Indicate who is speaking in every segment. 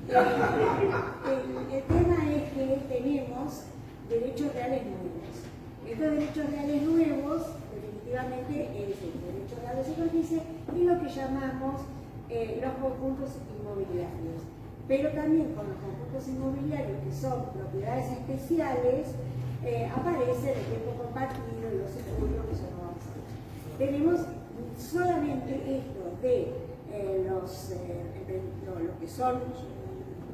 Speaker 1: El tema es que tenemos derechos reales nuevos. Estos derechos reales nuevos, definitivamente, es el derecho real de superficie y lo que llamamos los conjuntos inmobiliarios. Pero también con los conjuntos inmobiliarios que son propiedades especiales, aparece el tiempo compartido y los seguros, que eso no vamos a ver. Tenemos solamente esto de lo que son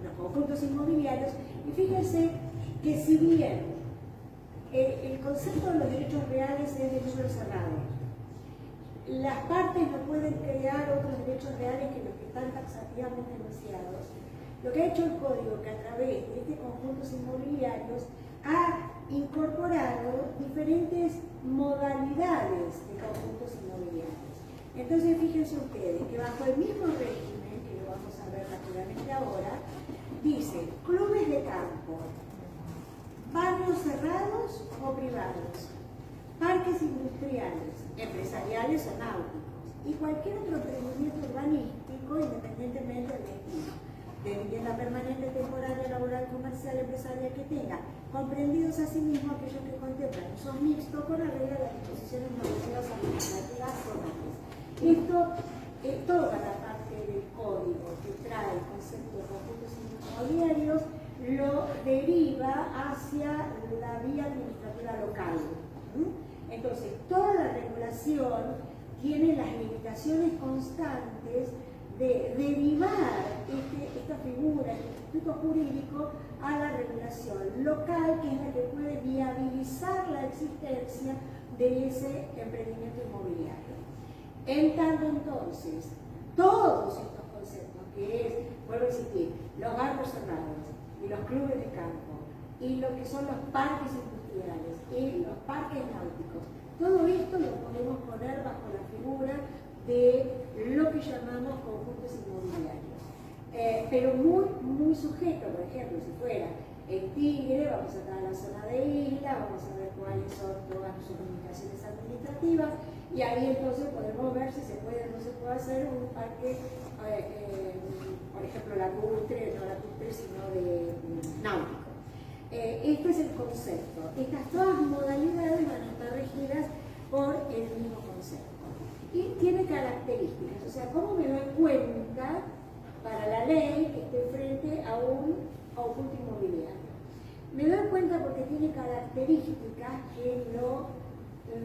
Speaker 1: los conjuntos inmobiliarios, y fíjense que si bien el concepto de los derechos reales es de número cerrado, las partes no pueden crear otros derechos reales que los que están taxativamente enunciados. Lo que ha hecho el código, que a través de estos conjuntos inmobiliarios ha incorporado diferentes modalidades de conjuntos inmobiliarios. Entonces, fíjense ustedes que bajo el mismo régimen, que lo vamos a ver rápidamente ahora, dice clubes de campo, barrios cerrados o privados, parques industriales, empresariales o náuticos, y cualquier otro emprendimiento urbanístico, independientemente del destino, de vivienda permanente, temporaria, laboral, comercial, empresarial que tenga, comprendidos asimismo aquellos que contemplan usos mixtos con arreglo a las disposiciones normativas administrativas zonales. Esto, toda la parte del código que trae el concepto de conjuntos inmobiliarios lo deriva hacia la vía administrativa local. Entonces, toda la regulación tiene las limitaciones constantes de derivar esta figura, este instituto jurídico, a la regulación local, que es la que puede viabilizar la existencia de ese emprendimiento inmobiliario. En tanto, entonces, todos estos conceptos, que es, vuelvo a insistir, los barrios cerrados y los clubes de campo, y lo que son los parques industriales y los parques náuticos, todo esto lo podemos poner bajo la figura de lo que llamamos conjuntos inmobiliarios. Pero muy sujeto, por ejemplo, si fuera el Tigre, vamos a estar en la zona de isla, vamos a ver cuáles son todas sus limitaciones administrativas, y ahí entonces podemos ver si se puede o no se puede hacer un parque, por ejemplo, lacustre, no lacustre, sino de náutico. Este es el concepto. Estas todas modalidades van a estar regidas por el mismo concepto. Y tiene características, o sea, ¿cómo me doy cuenta para la ley que esté frente a un conjunto inmobiliario? Me doy cuenta porque tiene características que lo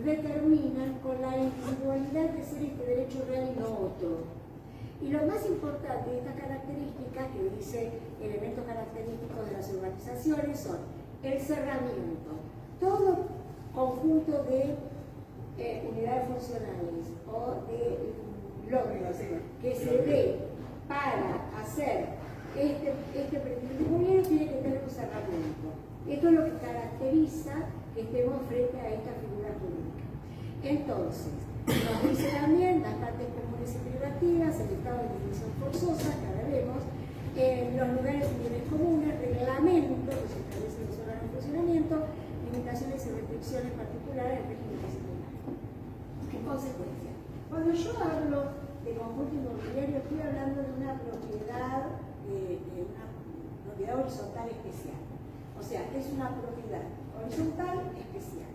Speaker 1: determinan con la individualidad de ser este derecho real y no otro. Y lo más importante de estas características, que dice elementos característicos de las urbanizaciones, son el cerramiento, todo conjunto de unidades funcionales o de logros que se dé para hacer este emprendimiento inmobiliario tiene que tener un cerramiento. Esto es lo que caracteriza que estemos frente a esta figura jurídica. Entonces, nos dice también las partes comunes y privativas, el estado de división forzosa, que ahora vemos, los lugares y bienes comunes, reglamentos que se establecen los órganos de funcionamiento, limitaciones y restricciones particulares del régimen disciplinario. En consecuencia, cuando yo hablo de conjunto inmobiliario, estoy hablando de una propiedad horizontal especial. O sea, es una propiedad horizontal especial.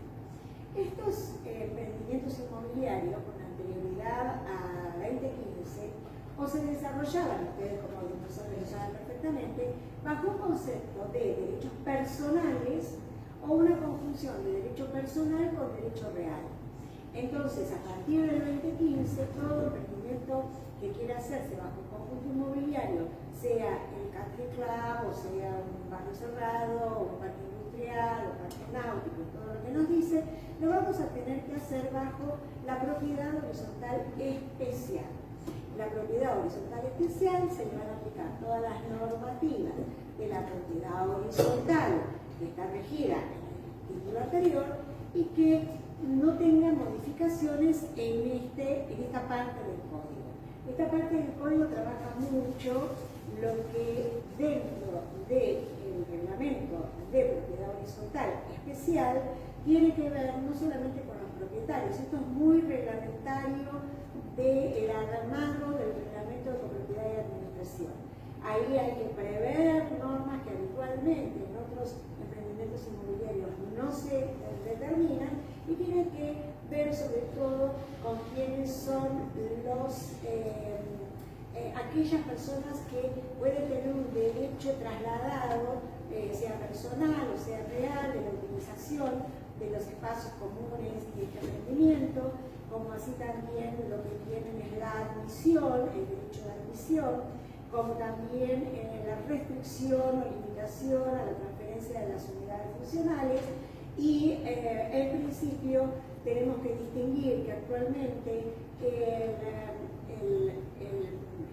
Speaker 1: Estos emprendimientos inmobiliarios con anterioridad a 2015 o se desarrollaban, ustedes como nosotros lo saben perfectamente, bajo un concepto de derechos personales o una conjunción de derecho personal con derecho real. Entonces, a partir del 2015, todo emprendimiento que quiera hacerse bajo un conjunto inmobiliario, sea el country club, o sea un barrio cerrado, o un parque industrial, o parque náutico, todo lo que nos dice, lo vamos a tener que hacer bajo la propiedad horizontal especial. La propiedad horizontal especial se le van a aplicar todas las normativas de la propiedad horizontal que está regida en el título anterior y que no tenga modificaciones en esta parte del código. Esta parte del código trabaja mucho lo que dentro del reglamento de propiedad horizontal especial tiene que ver no solamente con los propietarios, esto es muy reglamentario del armado del reglamento de copropiedad y administración. Ahí hay que prever normas que habitualmente en otros emprendimientos inmobiliarios no se determinan, y tienen que ver sobre todo con quiénes son aquellas personas que pueden tener un derecho trasladado, sea personal o sea real, de la utilización de los espacios comunes de este emprendimiento, como así también lo que tienen es la admisión, el derecho de admisión, como también la restricción o limitación a la transferencia de las unidades funcionales. Y en principio tenemos que distinguir que actualmente el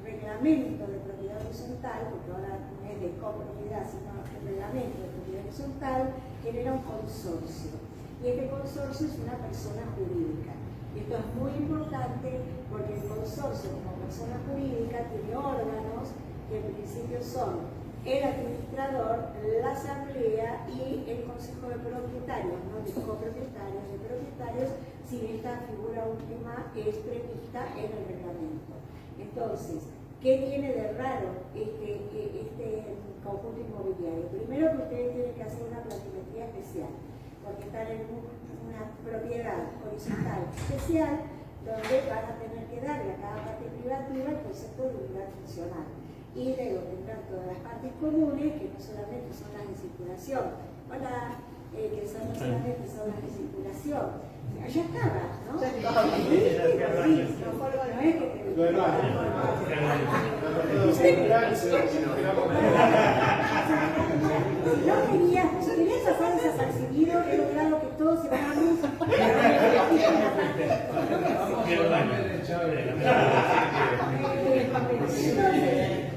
Speaker 1: reglamento de propiedad horizontal, porque ahora no es de copropiedad, sino el reglamento de propiedad horizontal, genera un consorcio. Y este consorcio es una persona jurídica. Y esto es muy importante porque el consorcio como persona jurídica tiene órganos que en principio son el administrador, la asamblea y el consejo de propietarios, no de copropietarios, de propietarios, si esta figura última es prevista en el reglamento. Entonces, ¿qué tiene de raro este conjunto inmobiliario? Primero que ustedes tienen que hacer una planimetría especial, porque están en una propiedad horizontal especial, donde van a tener que darle a cada parte privativa el concepto de unidad funcional. Y luego tendrán todas las partes comunes, que no solamente son las de circulación, que no solamente son las de circulación. Ya estaba, ¿no? No es que si querías pasar desapercibido, he logrado que todos sepamos.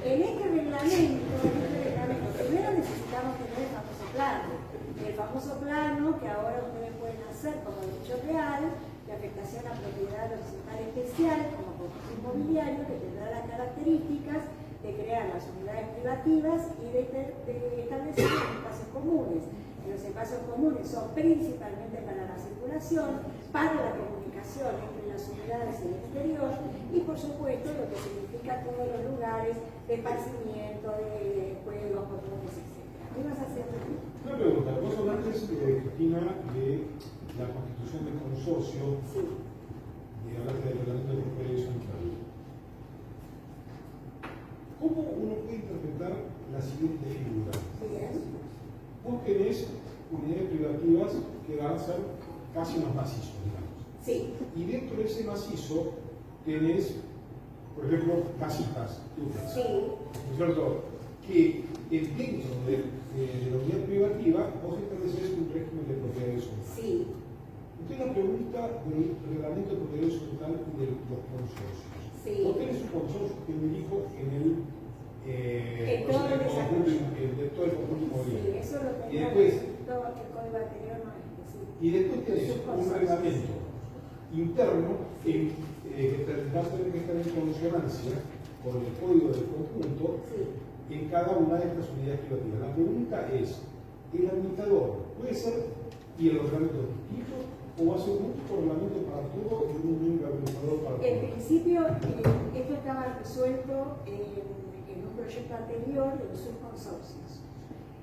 Speaker 1: En este reglamento, primero necesitamos tener el famoso plano. El famoso plano que ahora ustedes pueden hacer como derecho real, de afectación a propiedad horizontal especial, como conjunto inmobiliario, que tendrá las características de crear las unidades privativas y de establecer los espacios comunes. Los espacios comunes son principalmente para la circulación, para la comunicación entre las unidades y el exterior, y por supuesto lo que significa todos los lugares de esparcimiento, de juegos comunes, etc. ¿Qué vas a hacer?
Speaker 2: Una pregunta. Vos hablaste, Cristina, de la constitución del consorcio. Sí. Y hablaste del reglamento de propiedad horizontal. ¿Cómo uno puede interpretar la siguiente figura?
Speaker 1: Bien.
Speaker 2: Vos tenés unidades privativas que van a ser casi unos macizos, digamos.
Speaker 1: Sí.
Speaker 2: Y dentro de ese macizo tenés, por ejemplo, casitas.
Speaker 1: Sí.
Speaker 2: ¿No es cierto? Que dentro de la unidad privativa vos estableces un régimen de propiedad horizontal.
Speaker 1: Sí.
Speaker 2: Entonces la pregunta del reglamento de propiedad horizontal y de los consorcios.
Speaker 1: Sí.
Speaker 2: Vos tenés un consorcio que me dijo en el
Speaker 1: de todo el
Speaker 2: conjunto inmobiliario.
Speaker 1: Sí, eso lo
Speaker 2: Y después,
Speaker 1: todo el código anterior no es sí.
Speaker 2: Y después tenés un reglamento interno que tendrá que estar en consonancia con el código del conjunto. Sí. En cada una de estas unidades privativas. La pregunta es, ¿el administrador puede ser y el reglamento distinto o va a ser un único reglamento para todo y un único administrador para todo?
Speaker 1: En principio, esto estaba resuelto en un proyecto anterior de los subconsorcios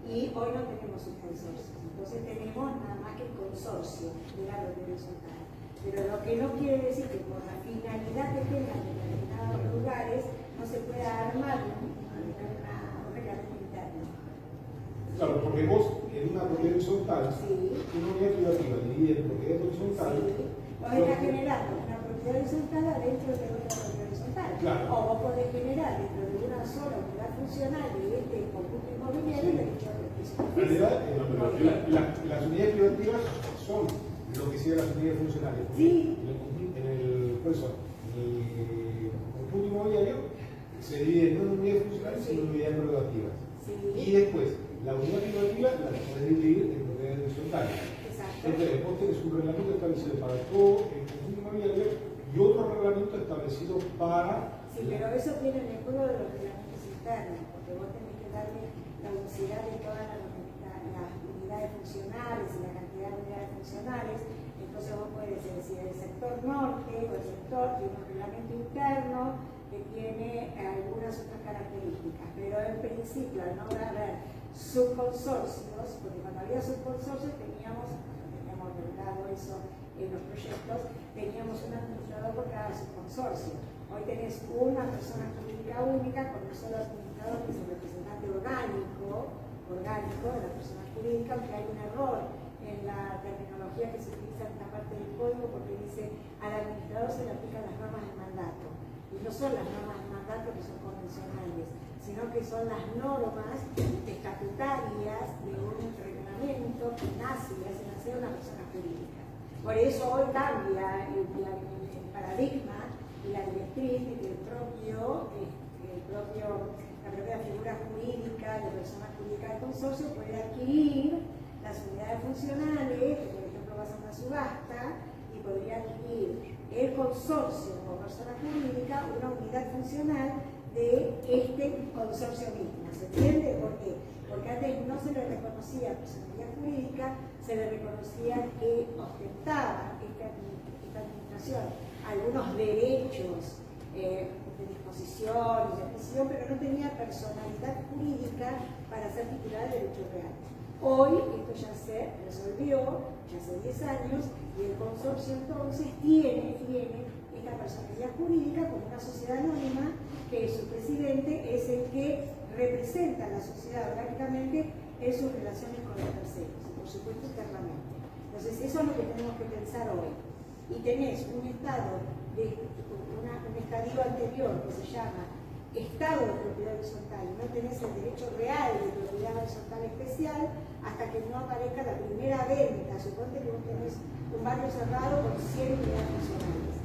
Speaker 1: y hoy no tenemos subconsorcios, entonces tenemos nada más que el consorcio de la propiedad horizontal. Pero lo que no quiere decir que por la finalidad que tengan en determinados lugares no se pueda armar un reglamento interno.
Speaker 2: Claro, porque vos en una propiedad horizontal,
Speaker 1: sí.
Speaker 2: Una unidad privativa dividida en propiedad horizontal,
Speaker 1: sí. Vos estás generando una propiedad horizontal adentro de otra propiedad horizontal.
Speaker 2: Claro.
Speaker 1: O vos podés generar dentro de una sola unidad funcional de este conjunto inmobiliario el derecho de
Speaker 2: en realidad, las unidades privativas son lo que sean las unidades funcionales.
Speaker 1: Sí.
Speaker 2: En el conjunto inmobiliario se divide en una unidad funcional y en una unidad privativa.
Speaker 1: Sí.
Speaker 2: Y después, la unidad privativa la podés dividir en propiedades horizontales.
Speaker 1: Exacto.
Speaker 2: Entonces, vos tenés un reglamento establecido para todo el conjunto inmobiliario y otro reglamento establecido para...
Speaker 1: Sí, pero eso tiene en el juego de los reglamentos internos, porque vos tenés que darle la unicidad de todas las unidades funcionales y la cantidad de unidades funcionales. Entonces vos podés decir el sector norte o el sector tiene un reglamento interno que tiene algunas otras características, pero en principio, al no haber subconsorcios, porque cuando había subconsorcios teníamos regulado eso en los proyectos, teníamos un administrador por cada subconsorcio. Hoy tenés una persona jurídica única con un solo administrador que es el representante orgánico de la persona jurídica, aunque hay un error en la terminología que se utiliza en esta parte del código porque dice al administrador se le aplican las normas de mandato. Y no son las normas de mandato que son convencionales, sino que son las normas estatutarias de un reglamento que nace y hace nacer una persona jurídica. Por eso hoy cambia el paradigma y la directriz de que la propia figura jurídica de persona jurídica de consorcio puede adquirir las unidades funcionales, que por ejemplo vas a una subasta y podría adquirir el consorcio como persona jurídica una unidad funcional de este consorcio mismo. ¿Se entiende? ¿Por qué? Porque antes no se le reconocía personalidad jurídica, se le reconocía que ostentaba esta administración algunos derechos de disposición y de adquisición, pero no tenía personalidad jurídica para ser titular de derechos reales. Hoy esto ya se resolvió, ya hace 10 años, y el consorcio entonces tiene esta personalidad jurídica como una sociedad anónima que su presidente es el que representa a la sociedad orgánicamente en sus relaciones con los terceros, y por supuesto internamente. Entonces eso es lo que tenemos que pensar hoy. Y tenés un estadio anterior que se llama estado de propiedad horizontal, y no tenés el derecho real de propiedad horizontal especial hasta que no aparezca la primera venta. Suponte que vos tenés un barrio cerrado con 100 unidades funcionales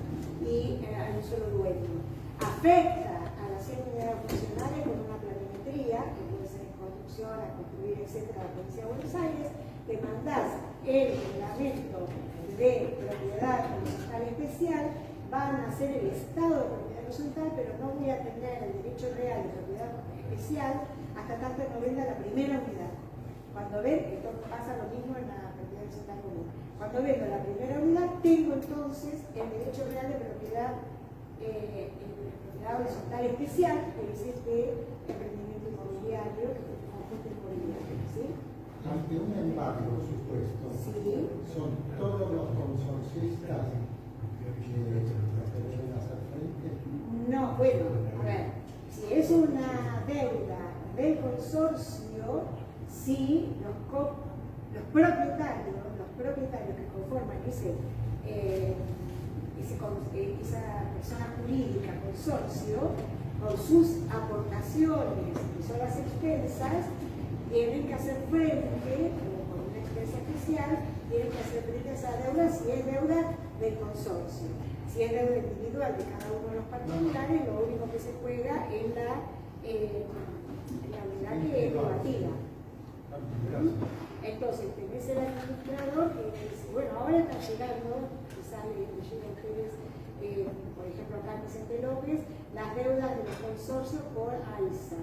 Speaker 1: y hay un solo dueño. Afecta a las 100 unidades funcionales con una planimetría, que puede ser en construcción, a construir, etcétera, la provincia de Buenos Aires, te mandás el reglamento de propiedad horizontal especial, van a hacer el estado de propiedad horizontal, pero no voy a tener el derecho real de propiedad especial hasta tanto no venda la primera unidad. Cuando ven, esto pasa lo mismo en la propiedad horizontal común. Cuando vendo la primera unidad, tengo entonces el derecho real de propiedad horizontal especial, que es este emprendimiento inmobiliario, que es el conjunto inmobiliario, ¿sí?
Speaker 3: Ante un embargo supuesto,
Speaker 1: sí,
Speaker 3: son todos los consorcistas que deben hacer frente.
Speaker 1: No, bueno, a ver, si es una deuda del consorcio, sí, los propietarios que conforman esa persona jurídica, consorcio, con sus aportaciones y son las expensas, tienen que hacer frente, con una expensa especial, tienen que hacer frente a esa deuda si es deuda del consorcio. Si es deuda individual de cada uno de los particulares, lo único que se juega es la unidad que es debatida. Entonces, tenés el administrador que dice, bueno, ahora está llegando, que sale, que llega a ustedes, por ejemplo, acá en Vicente López, las deudas de los consorcios por AISA.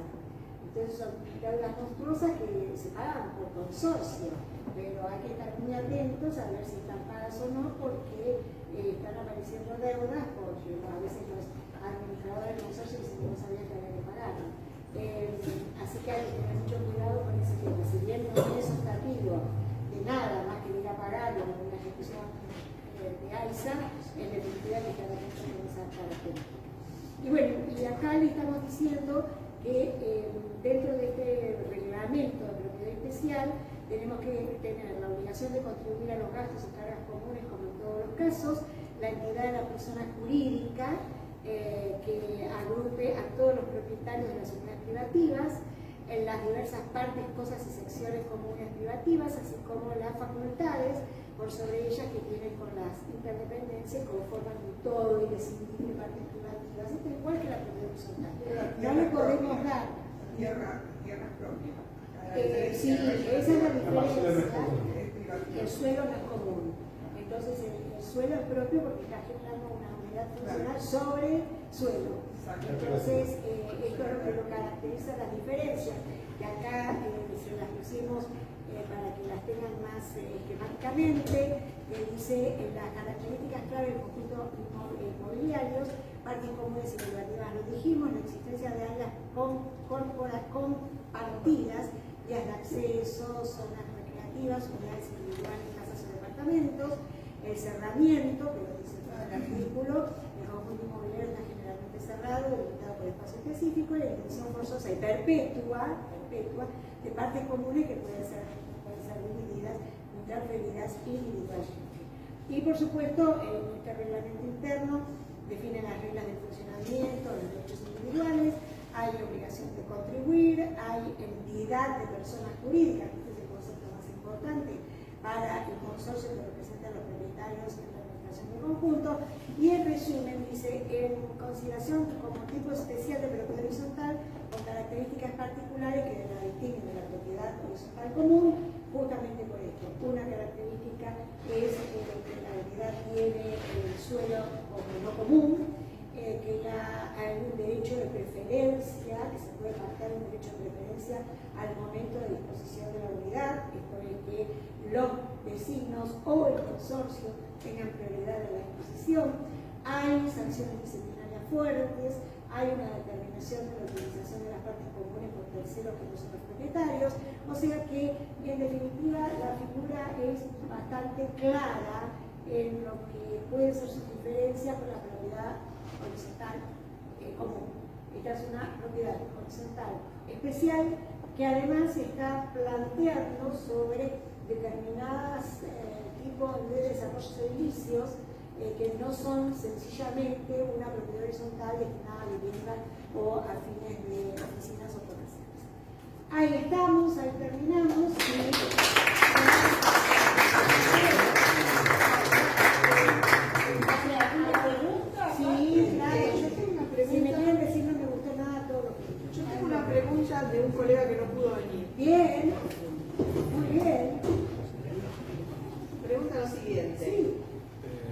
Speaker 1: Entonces son deudas monstruosas que se pagan por consorcio, pero hay que estar muy atentos a ver si están pagas o no, porque están apareciendo deudas, porque a veces los administradores del consorcio dicen que no sabían que había que pagar. Así que hay que tener mucho cuidado con ese tema. Si bien no es optativo de nada más que ir a pagar o una ejecución de AISA, en definitiva hay que estar atentos con esa característica. Y bueno, y acá le estamos diciendo que dentro de este reglamento de propiedad especial tenemos que tener la obligación de contribuir a los gastos y cargas comunes, como en todos los casos, la entidad de la persona jurídica que agrupe a todos los propietarios de las unidades privativas, en las diversas partes, cosas y secciones comunes privativas, así como las facultades por sobre ellas que tienen con las interdependencias, conforman un todo indescindible partes privativas. Esto es igual que la propiedad horizontal. No le podemos dar
Speaker 4: tierra propia.
Speaker 1: sí, esa es la diferencia. El suelo no es común. Entonces el suelo es propio porque está generando una unidad funcional sobre suelo. Entonces esto es lo que lo caracteriza las diferencias, que acá se las pusimos para que las tengan más esquemáticamente, que dice las características clave del conjunto inmobiliarios partes comunes y privativas. Lo dijimos, la existencia de áreas compartidas, vías de acceso, zonas recreativas, unidades individuales, casas o departamentos, el cerramiento, que lo dice todo el artículo, el conjunto inmobiliario está generalmente cerrado, delimitado por espacio específico, y la intención forzosa y perpetua de partes comunes que pueden ser divididas, interferidas individualmente. Y por supuesto, en este reglamento interno define las reglas de funcionamiento, los derechos individuales, hay obligación de contribuir, hay entidad de personas jurídicas, que este es el concepto más importante para el consorcio que representa a los propietarios en la administración del conjunto, y en resumen dice, en consideración como tipo especial de propiedad horizontal con características particulares que la distinguen de la propiedad horizontal común, justamente por esto. Una característica es que la unidad tiene el suelo como no común, que hay un derecho de preferencia, que se puede marcar un derecho de preferencia al momento de disposición de la unidad, esto es que los vecinos o el consorcio tengan prioridad en la disposición, hay sanciones disciplinarias fuertes, hay una determinación de la utilización de las partes comunes por terceros que no son los propietarios, o sea que en definitiva la figura es bastante clara en lo que puede ser su diferencia con la propiedad horizontal común. Esta es una propiedad horizontal especial que además está planteando sobre determinados tipos de desarrollos edilicios que no son sencillamente una propiedad horizontal destinada a vivienda o a fines de oficinas o comerciales. Ahí estamos, ahí terminamos. Sí, claro, yo tengo una pregunta. Si me quieren decir no me gustó nada, todo lo que
Speaker 4: Yo tengo una pregunta de un colega que no pudo venir.
Speaker 1: bien, muy bien.
Speaker 4: Pregunta lo siguiente.
Speaker 1: Sí.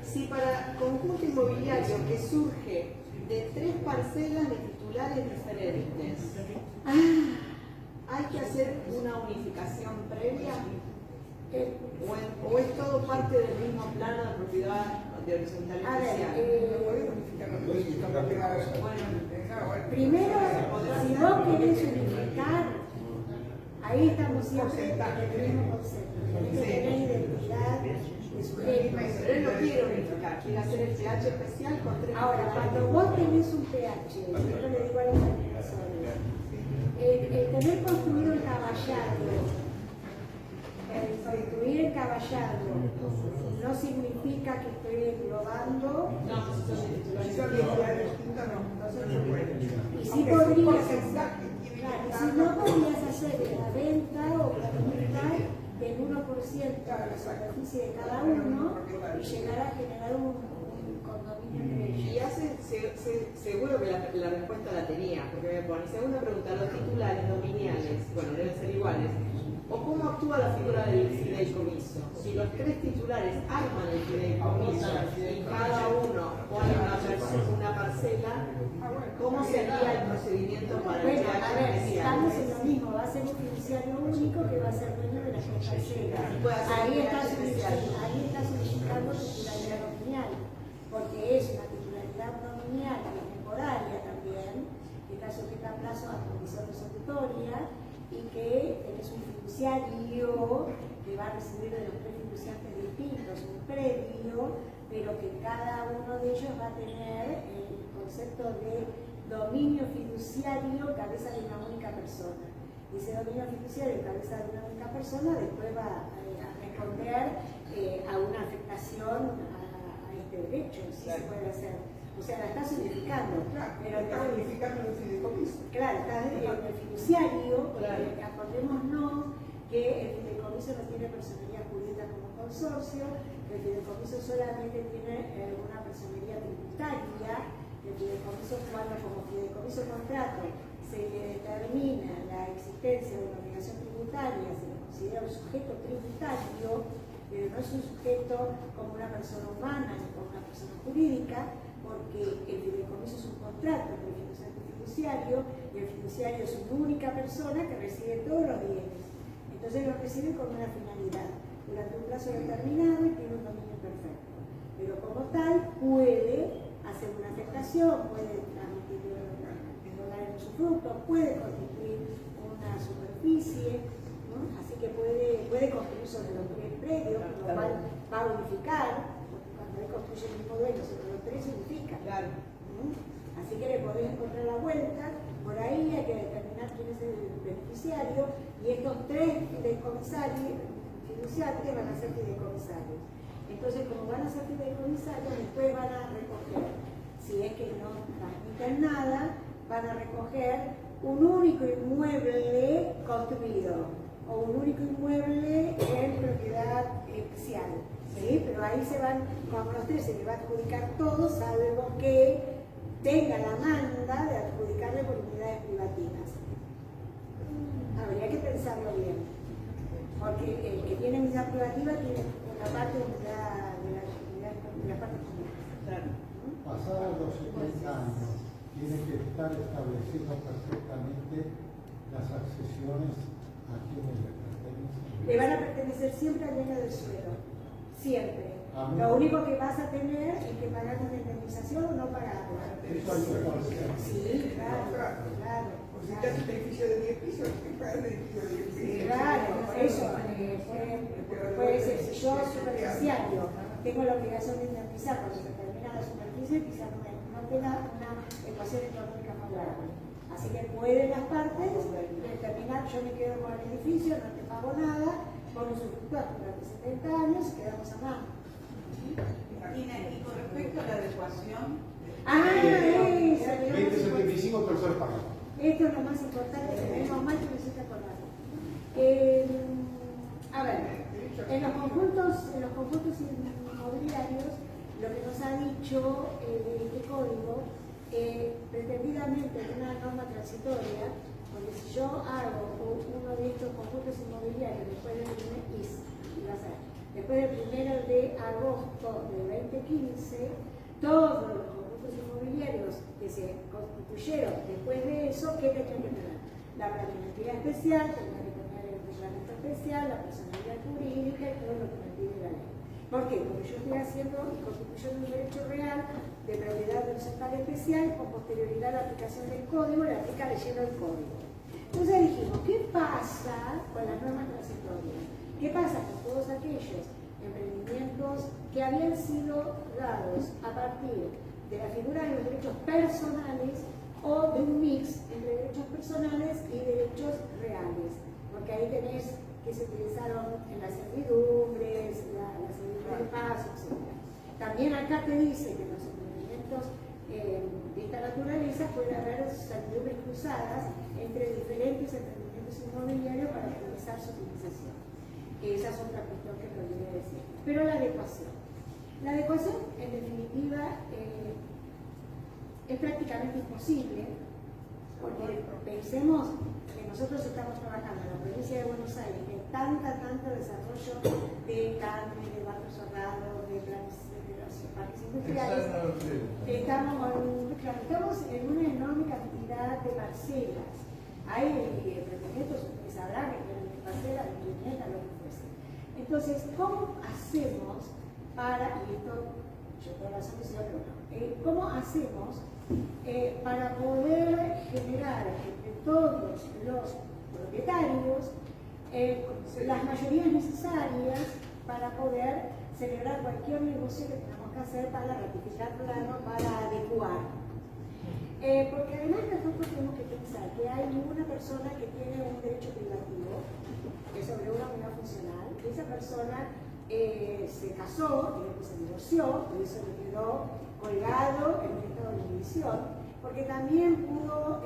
Speaker 4: Si para conjunto inmobiliario que surge de 3 parcelas de titulares diferentes, ¿hay que hacer una unificación previa? ¿O es todo parte del mismo plano de propiedad de horizontal
Speaker 1: A ver,
Speaker 4: Bueno,
Speaker 1: primero, si vos querés unificar, ahí estamos siempre en el mismo concepto. Tenés que tener identidad de sujeto.
Speaker 4: pero él no quiere unificar, quiere hacer el pH especial con 3
Speaker 1: Ahora, cuando vos tenés un pH, yo le digo a los administradores, el tener construido el caballado, el construir el caballado no significa que estoy englobando. Y si podrías hacer, claro, y si no podrías hacer la venta o la comunidad del 1% de la superficie de cada uno y llegar a generar un condominio entre ellos.
Speaker 4: Y seguro que la respuesta la tenía, porque me pone, segunda pregunta, los titulares dominiales, bueno, deben ser iguales, o cómo actúa la figura del fideicomiso. Si los 3 titulares arman el fideicomiso y cada uno pone una parcela, ¿cómo sería el procedimiento para el
Speaker 1: Bueno, a ver,
Speaker 4: pH
Speaker 1: estamos en
Speaker 4: especial?
Speaker 1: lo mismo, va a ser un fiduciario único que va a ser dueño de las 3 parcelas.
Speaker 4: Puede hacer
Speaker 1: Ahí
Speaker 4: un
Speaker 1: está
Speaker 4: pH especial.
Speaker 1: solicitando titularidad dominial, porque es una titularidad dominial que es temporaria también, que está sujeta a plazo a condición resolutoria y que es un fiduciario que va a recibir de los 3 fiduciantes distintos un predio, pero que cada uno de ellos va a tener el concepto de dominio fiduciario cabeza de una única persona. Y ese dominio fiduciario cabeza de una única persona después va a responder a una afectación a este derecho, si se puede hacer. O sea, la estás unificando. Pero
Speaker 4: Está unificando el fideicomiso.
Speaker 1: claro, está en el fiduciario, porque acordémonos que el fideicomiso no tiene personería jurídica como consorcio, el fideicomiso solamente tiene una personería tributaria, el fideicomiso cuando como fideicomiso contrato se le determina la existencia de una obligación tributaria, se le considera un sujeto tributario, pero no es un sujeto como una persona humana ni como una persona jurídica, porque el fideicomiso es un contrato entre el fiduciario y el fiduciario, y el fiduciario es una única persona que recibe todos los bienes. Entonces lo recibe con una finalidad, durante un plazo determinado y tiene un dominio perfecto. Pero como tal puede hacer una afectación vegetación, puede transmitir lugar en su fruto, puede constituir una superficie, ¿no? Así que puede construir sobre los tres predios, lo cual va a unificar, porque cuando él construye el mismo dueño sobre los tres, unifica.
Speaker 4: Claro.
Speaker 1: Así que le podés encontrar la vuelta, por ahí hay que determinar quién es el beneficiario, y estos tres fiduciarios van a ser fideicomisarios. Entonces, como van a ser fideicomisarios, después van a recoger, si es que no transmiten nada, van a recoger un único inmueble construido o un único inmueble en propiedad especial. ¿Sí? Pero ahí se van, como los tres se le va a adjudicar todo, salvo que tenga la manda de adjudicarle por unidades privativas. Habría que pensarlo bien, porque el que tiene unidad privativa tiene una parte de la parte común.
Speaker 4: Claro.
Speaker 3: Pasados los 70 años, tiene que estar establecido perfectamente las accesiones a quienes le pertenecen.
Speaker 1: Le van a pertenecer siempre al dueño del suelo, siempre. Lo único que vas a tener es que pagar una indemnización o no pagarla.
Speaker 3: Eso hay que conocer.
Speaker 1: Sí, claro.
Speaker 5: O si te haces un edificio de 10 pisos, hay que pagar un edificio de 10 pisos.
Speaker 1: Claro, eso. Puede ser, si yo superficiario tengo la obligación de indemnizar cuando se termina la superficie, quizás no tenga una ecuación económica favorable. Así que pueden las partes determinar, yo me quedo con el edificio, no te pago nada, con usufructuar durante 70 años y quedamos a mano.
Speaker 6: Martina, y con respecto a la adecuación,
Speaker 1: Eso,
Speaker 2: 2075 tercer párrafo.
Speaker 1: esto es lo más importante, menos mal que me hiciste acordar. A ver, en los conjuntos inmobiliarios, lo que nos ha dicho este código, pretendidamente en una norma transitoria, porque si yo hago uno de estos conjuntos inmobiliarios después del 1 de agosto de 2015, todos los conjuntos inmobiliarios que se constituyeron después de eso, ¿qué tendrían que tener? La planimetría especial, tendrían que tener el reglamento especial, la personalidad jurídica y todo lo que me pide la ley. ¿Por qué? Porque yo estoy haciendo y constituyendo un derecho real de propiedad de un sector especial y con posterioridad a la aplicación del código, le aplica leyendo el código. Entonces dijimos, ¿qué pasa con las normas transitorias? ¿Qué pasa con todos aquellos emprendimientos que habían sido dados a partir de la figura de los derechos personales o de un mix entre derechos personales y derechos reales? Porque ahí tenés que se utilizaron en las servidumbres, la servidumbre de paso, etc. También acá te dice que en los emprendimientos de esta naturaleza puede haber servidumbres cruzadas entre diferentes emprendimientos inmobiliarios para optimizar su utilización. Esa es otra cuestión que me olvidé decir. Pero la adecuación. La adecuación, en definitiva, es prácticamente imposible, porque pensemos que nosotros estamos trabajando en la provincia de Buenos Aires, que hay tanto desarrollo de carne, de barrios cerrados, de planes de los parques industriales. Estamos en una enorme cantidad de parcelas. Hay emprendimientos, ustedes sabrán, que tienen parcelas de 500, lo que fuese. Entonces, ¿cómo hacemos para, y esto yo tengo la solución, cómo hacemos para poder generar entre todos los propietarios las mayorías necesarias para poder celebrar cualquier negocio que tengamos que hacer para ratificar plano, para adecuar? Porque además nosotros tenemos que pensar que hay una persona que tiene un derecho privativo, que es sobre una unidad funcional, y esa persona se casó, se divorció, y eso le quedó colgado en un estado de división, porque también pudo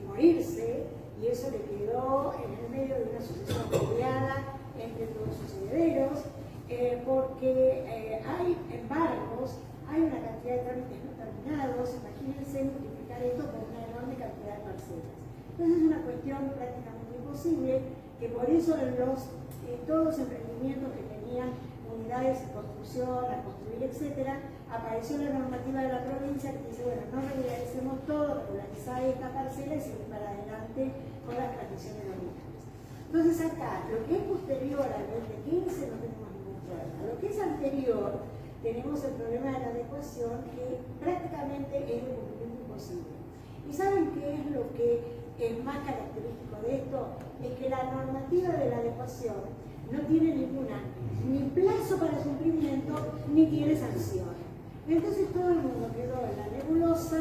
Speaker 1: morirse, y eso le quedó en el medio de una sucesión peleada entre todos sus herederos, porque hay embargos, hay una cantidad de trámites no terminados. Imagínense multiplicar esto por una enorme cantidad de parcelas. Entonces es una cuestión prácticamente imposible, que por eso todos los emprendimientos que tenían unidades de construcción, a construir, etc., apareció la normativa de la provincia que dice, bueno, no regularizemos todo, regularizar esta parcela y seguir para adelante con las transmisiones nominales. Entonces acá, lo que es posterior al 2015 no tenemos ningún problema. Lo que es anterior, tenemos el problema de la adecuación, que prácticamente prácticamente es de cumplimiento imposible. ¿Y saben qué es lo que es más característico de esto? Es que la normativa de la adecuación no tiene ninguna, ni plazo para cumplimiento, ni tiene sanción. Entonces todo el mundo quedó en la nebulosa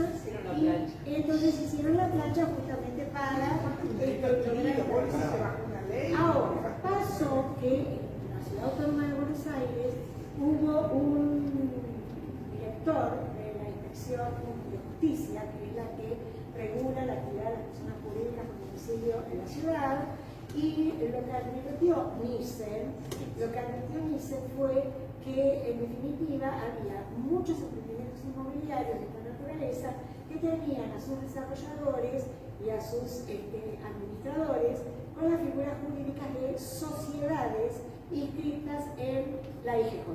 Speaker 1: y entonces hicieron la plancha justamente para ahora pasó que en la Ciudad Autónoma de Buenos Aires hubo un director de la Inspección de Justicia, que es la que regula la actividad de las personas jurídicas con domicilio en la ciudad, y lo que advirtió Nielsen fue que en definitiva había muchos emprendimientos inmobiliarios de esta naturaleza que tenían a sus desarrolladores y a sus administradores con las figuras jurídicas de sociedades inscritas en la IGJ.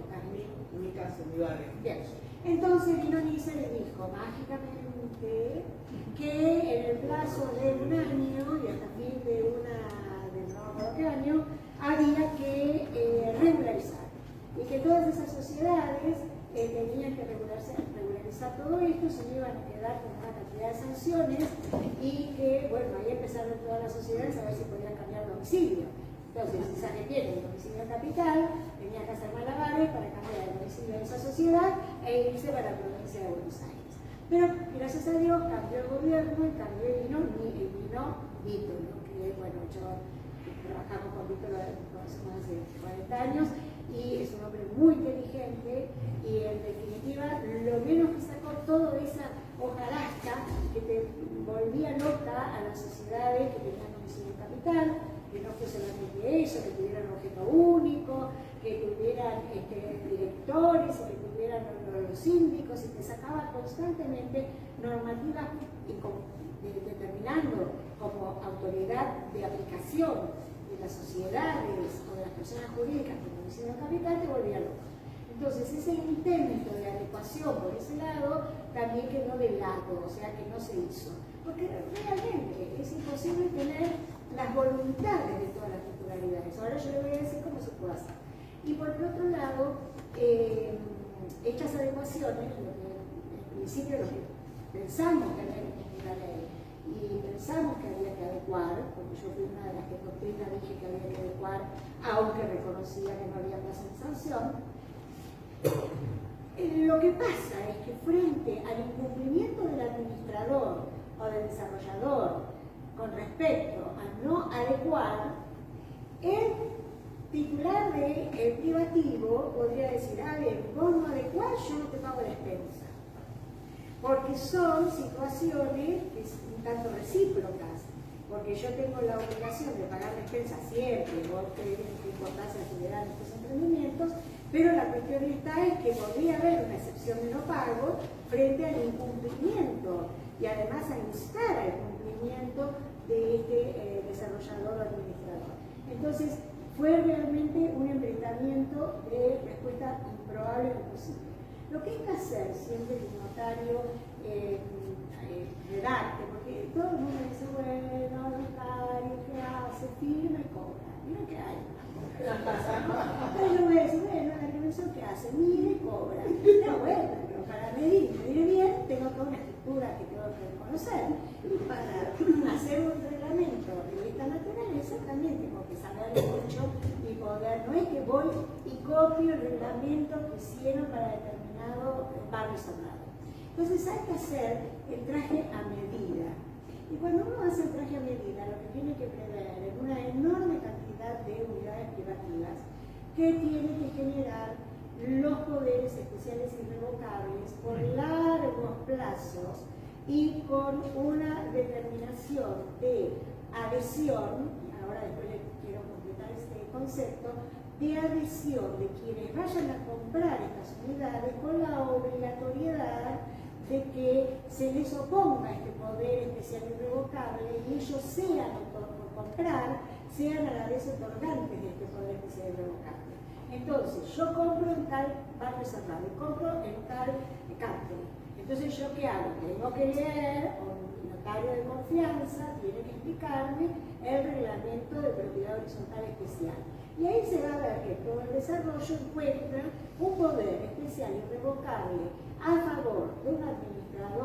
Speaker 4: En mi caso, en mi barrio.
Speaker 1: Bien. Entonces vino Nielsen y dijo mágicamente que en el plazo de un año y hasta fin de no recuerdo qué año, había que regularizar. Y que todas esas sociedades tenían que regularizar todo esto, se iban a quedar con una cantidad de sanciones y que, bueno, ahí empezaron todas las sociedades a ver si podían cambiar domicilio. Entonces, si se arrepiente el domicilio capital, tenía que hacer malabares para cambiar el domicilio de esa sociedad e irse para la provincia de Buenos Aires. Pero, gracias a Dios, cambió el gobierno y cambió el vino Vítor, que, bueno, yo trabajamos con Vítor hace más de 40 años y es un hombre muy inteligente y en definitiva lo menos que sacó toda esa hojarasca que te volvía loca a las sociedades que tenían domicilio capital, que no fue solamente eso, que tuvieran objeto único, que tuvieran directores, que tuvieran los síndicos y que sacaba constantemente normativas determinando como autoridad de aplicación de las sociedades o de las personas jurídicas con domicilio capital, te volvía loco. Entonces ese intento de adecuación por ese lado también quedó de lado, o sea que no se hizo. Porque realmente es imposible tener las voluntades de todas las titularidades. Ahora yo le voy a decir cómo se puede hacer. Y por el otro lado, estas adecuaciones, en principio lo que pensamos que había que cumplir la ley y pensamos que había que adecuar, porque yo fui una de las que por primera dije que había que adecuar, aunque reconocía que no había plazo de sanción. Lo que pasa es que frente al incumplimiento del administrador o del desarrollador con respecto a no adecuar, el titular del privativo podría decir, a ver, vos no adecuás, yo no te pago la expensa. Porque son situaciones que son un tanto recíprocas, porque yo tengo la obligación de pagar la expensa siempre, vos tenés que importancia de dar estos emprendimientos, pero la cuestión está es que podría haber una excepción de no pago frente al incumplimiento y además a instar al cumplimiento de este desarrollador o administrador. Entonces, fue realmente un enfrentamiento de respuesta improbable o imposible. Lo que hay que hacer siempre que un notario redacte, porque todo el mundo dice, bueno, notario, ¿qué hace? Firma y cobra. Mira que hay una cosa. Entonces yo voy a decir, bueno, la revisión que hace, mire y cobra. No, bueno, pero para medir bien, tengo toda una estructura que tengo que conocer. Y para hacer un reglamento de esta naturaleza también tengo que saber mucho y poder, no es que voy y copio el reglamento que hicieron para determinado barrio cerrado. Entonces hay que hacer el traje a medida. Y cuando uno hace el traje a medida, lo que tiene que prever es una enorme cantidad de unidades privativas que tienen que generar los poderes especiales irrevocables por largos plazos y con una determinación de adhesión, ahora después les quiero completar este concepto, de adhesión de quienes vayan a comprar estas unidades con la obligatoriedad de que se les oponga este poder especial irrevocable y ellos sean, por comprar, sean a la vez otorgantes de este poder especial irrevocable. Entonces, yo compro en tal barrio cerrado, compro en tal campo. Entonces, ¿yo qué hago? Tengo que leer, o un notario de confianza tiene que explicarme el reglamento de propiedad horizontal especial. Y ahí se va a ver que todo el desarrollo encuentra un poder especial irrevocable a favor de un administrador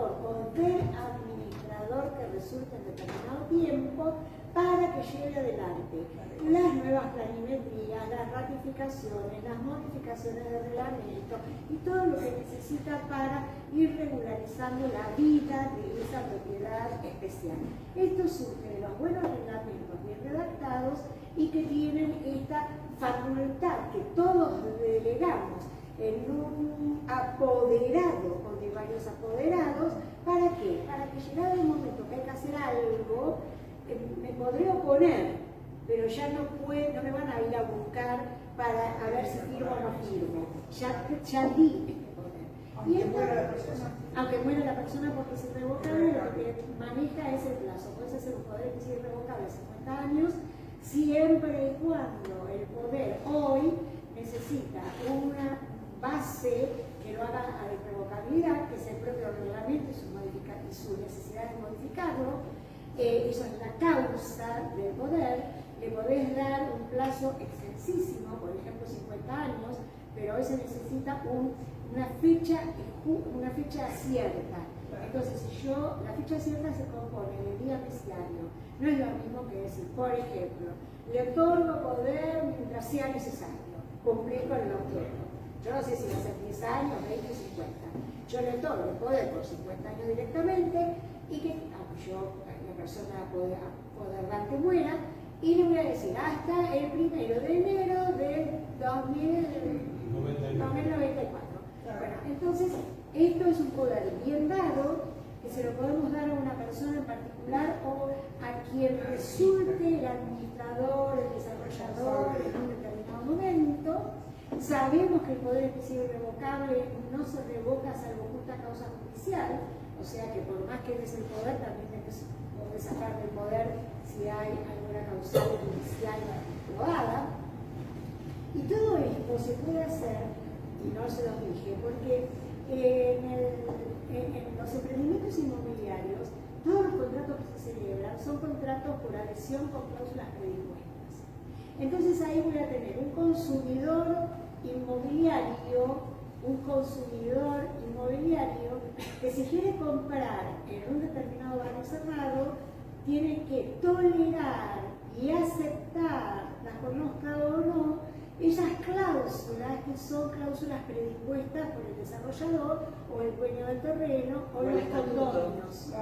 Speaker 1: resulta en determinado tiempo para que lleve adelante las nuevas planimetrías, las ratificaciones, las modificaciones de reglamento y todo lo que necesita para ir regularizando la vida de esa propiedad especial. Esto surge de los buenos reglamentos bien redactados y que tienen esta facultad que todos delegamos en un apoderado o de varios apoderados. ¿Para qué? Para que llegado el momento que hay que hacer algo, me podré oponer, pero ya no me van a ir a buscar para a ver si firmo o no firmo. Ya di este poder. Y aunque muera la persona porque es irrevocable, lo que maneja es el plazo. Puede ser un poder que es irrevocable a 50 años, siempre y cuando el poder hoy necesita una base que lo haga a la irrevocabilidad, que es el propio reglamento y su necesidad de modificarlo. Eso es la causa del poder. Le podés dar un plazo extensísimo, por ejemplo 50 años, pero hoy se necesita una fecha cierta. Entonces, la fecha cierta se compone del día mesiario. No es lo mismo que decir, por ejemplo, le otorgo poder mientras sea necesario cumplir con el objeto. Yo no sé si va a ser 10 años, 20 o 50. Yo le otorgo el poder por 50 años directamente y que la persona poderrante muera, y le voy a decir hasta el 1 de enero de 2094. Bueno, entonces, esto es un poder bien dado, que se lo podemos dar a una persona en particular o a quien resulte el administrador, el desarrollador en un determinado momento. Sabemos que el poder especial irrevocable no se revoca salvo justa causa judicial, o sea que por más que des el poder, también podés sacar del poder si hay alguna causa judicial probada. Y todo esto se puede hacer, y no se lo dije, porque en los emprendimientos inmobiliarios, todos los contratos que se celebran son contratos por adhesión con cláusulas predispuestas. Entonces ahí voy a tener un consumidor inmobiliario que si quiere comprar en un determinado barrio cerrado, tiene que tolerar y aceptar, las conozca o no, esas cláusulas que son cláusulas predispuestas por el desarrollador o el dueño del terreno o los condominios.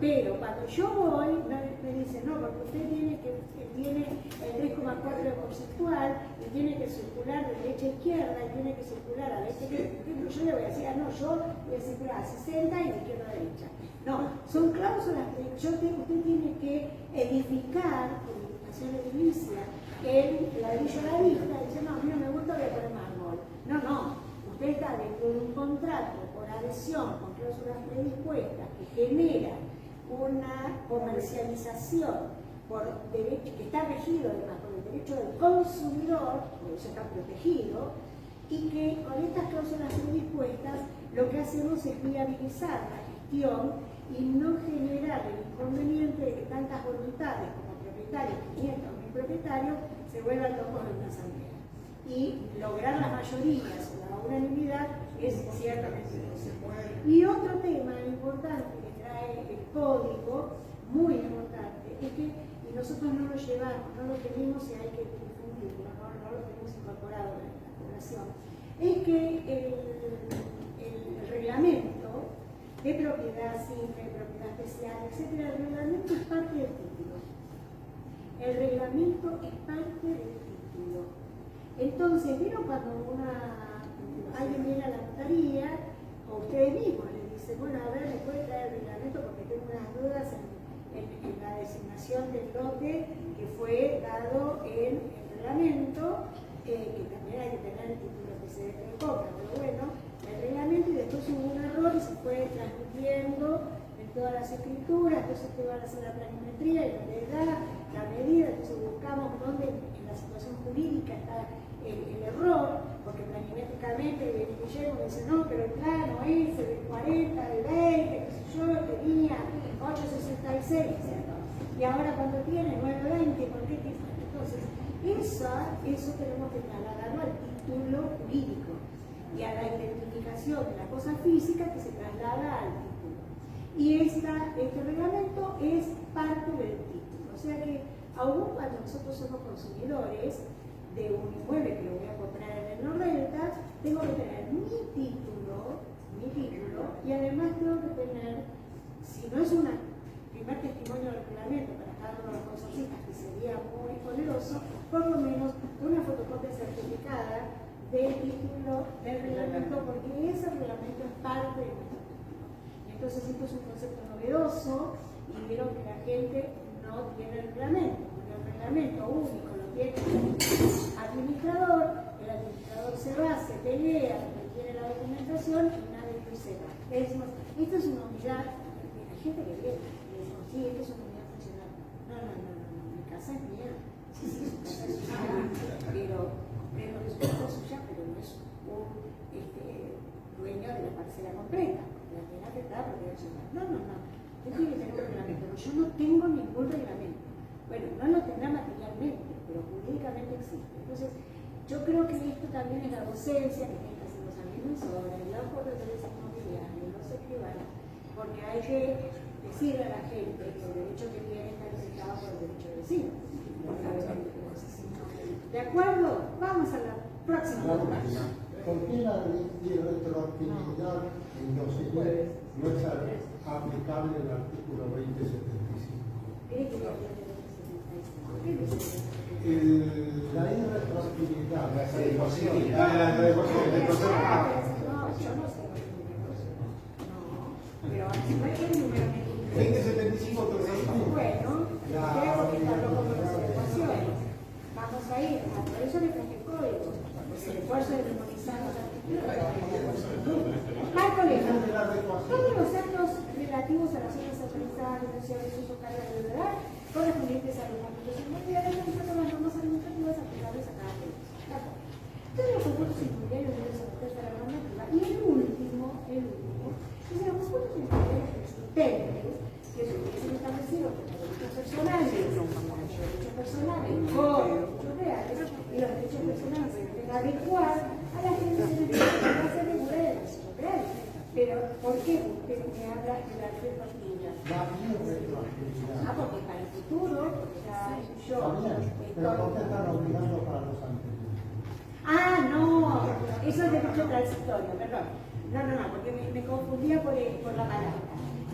Speaker 1: Pero cuando yo voy, me dicen, no, porque usted tiene el 3,4 porcentual y tiene que circular de derecha a izquierda y tiene que circular a derecha a izquierda. Yo le voy a decir, no, yo voy a circular a 60 y de izquierda a derecha. No, son cláusulas que usted tiene que edificar con indicación edilicia el ladrillo a la vista, dice, no, a mí no me gusta, voy a poner mármol. No, usted está dentro de un contrato por adhesión con cláusulas predispuestas que genera una comercialización por derecho, que está regido además por el derecho del consumidor, por eso está protegido, y que con estas cláusulas predispuestas lo que hacemos es viabilizar la gestión y no generar el inconveniente de que tantas voluntades como propietarios, clientes o propietarios se vuelvan locos en una asamblea. Y lograr las mayorías o la unanimidad es ciertamente imposible. Y otro tema importante que trae el código, muy importante, es que nosotros no lo llevamos, no lo tenemos y hay que difundirlo, no lo tenemos incorporado en la población, es que el reglamento de propiedad simple, propiedad especial, etc., el reglamento es parte del título. El reglamento es parte del título. Entonces, ¿vieron cuando alguien viene a la notaría, o ustedes mismos les dicen, bueno, a ver, ¿me puede traer el reglamento porque tengo unas dudas en la designación del lote que fue dado en el reglamento, que también hay que tener el título que se compra, pero bueno, el reglamento, y después hubo un error y se fue transmitiendo en todas las escrituras, entonces te van a hacer la planimetría y la edad, la medida, entonces buscamos dónde en la situación jurídica está el error, porque planimétricamente Guillermo me dice, no, pero el plano ese del 40, del 20, que sé yo, tenía 866, ¿cierto? Y ahora cuando tiene 920, ¿por qué tiene? Entonces, eso tenemos que trasladarlo al título jurídico y a la identificación de la cosa física que se traslada al título. Y este reglamento es parte del título. O sea que, aún cuando nosotros somos consumidores de un inmueble que lo voy a comprar en el no renta, tengo que tener mi título, y además tengo que tener, si no es un primer testimonio del reglamento para cada uno de los consorcistas, que sería muy poderoso, por lo menos una fotocopia certificada del título del reglamento, porque ese reglamento es parte de nuestro título. Entonces esto es un concepto novedoso y vieron que la gente no tiene el reglamento, porque el reglamento único lo tiene el administrador se va, se pelea, tiene la documentación y nadie lo sepa. Es más, esto es una unidad, hay gente que viene y dice, sí, esto es una unidad funcional. No, mi casa es mía. Sí, su casa es suya, pero es una casa suya, pero no es un dueño de la parcela completa, porque la tiene afectada porque es suya. No. Yo tiene que tener un reglamento, pero yo no tengo ningún reglamento. Bueno, no lo tendrá materialmente, pero jurídicamente existe. Entonces, yo creo que esto también es la docencia que tienen que hacer los administradores, los corredores inmobiliarios, los escribanos, porque hay que decirle a la gente que el derecho que tiene está limitado por el derecho de vecino. ¿De acuerdo? Vamos a la próxima.
Speaker 3: ¿Por qué la retroactividad en los siguientes no es aplicable el artículo 2075? La irretroactividad.
Speaker 2: La retroactividad del proceso.
Speaker 1: No, yo no sé. No, pero no es el número que
Speaker 2: 2075
Speaker 1: bueno, creo que está loco con las adecuaciones. Vamos a ir, por eso le traje el código, pues el esfuerzo de memorizar los artículos. Marco Lejos, todos los actos relativos a las obras autorizadas, denunciables, uso, carga de verdad, correspondientes a los ámbitos inmobiliarios, realizando las normas administrativas aplicables a cada derecho. Todos los conjuntos inmobiliarios deben someterse a la normativa. Y el último, es los conjuntos inmobiliarios existentes, que son establecidos por los derechos personales, por derechos reales, y los derechos personales se deben adecuar a las condiciones que se regula de los derechos reales. Pero, ¿por qué usted me habla de la retroactividad?
Speaker 3: La retroactividad.
Speaker 1: Porque para el futuro, porque ya yo
Speaker 3: Pero ¿por qué están obligando para los anteriores?
Speaker 1: No, eso es derecho transitorio, perdón. No, porque me confundía por la palabra.